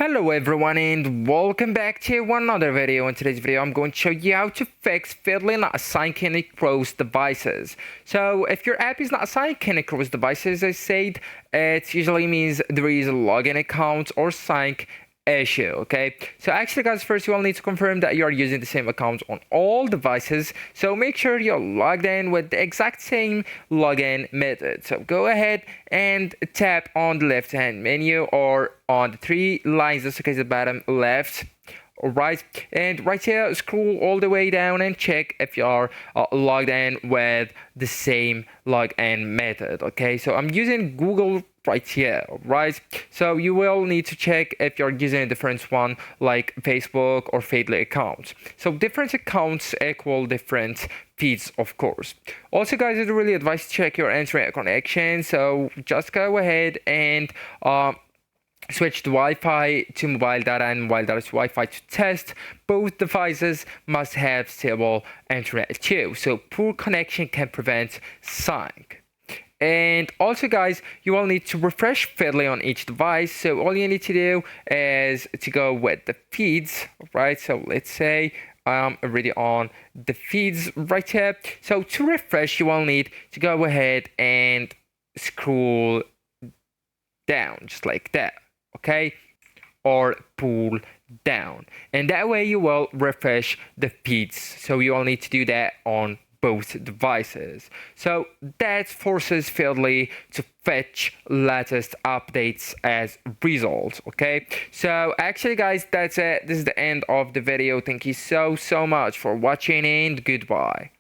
Hello everyone and welcome back to another video. In today's video I'm going to show you how to fix fiddly not syncing across devices. So if your app is not syncing across devices, as I said, it usually means there is a login account or sync issue. Okay, so actually guys, first you will need to confirm that you are using the same account on all devices, so make sure you're logged in with the exact same login method. So go ahead and tap on the left hand menu or on the three lines just at the bottom left. Alright, and right here scroll all the way down and check if you are logged in with the same login method. Okay, so I'm using Google right here. Right, so you will need to check if you're using a different one like Facebook or Feedly accounts. So different accounts equal different feeds, of course. Also guys, I'd really advise to check your internet connection. So just go ahead and switch the Wi-Fi to mobile data and mobile data to Wi-Fi to test. Both devices must have stable internet too, so poor connection can prevent sync. And also guys, you will need to refresh Feedly on each device. So all you need to do is to go with the feeds, right? So let's say I'm already on the feeds right here. So to refresh, you will need to go ahead and scroll down just like that. Okay, or pull down, and that way you will refresh the feeds. So you will need to do that on both devices. So that forces Feedly to fetch latest updates as result. Okay, so actually guys, that's it. This is the end of the video. Thank you so much for watching and goodbye.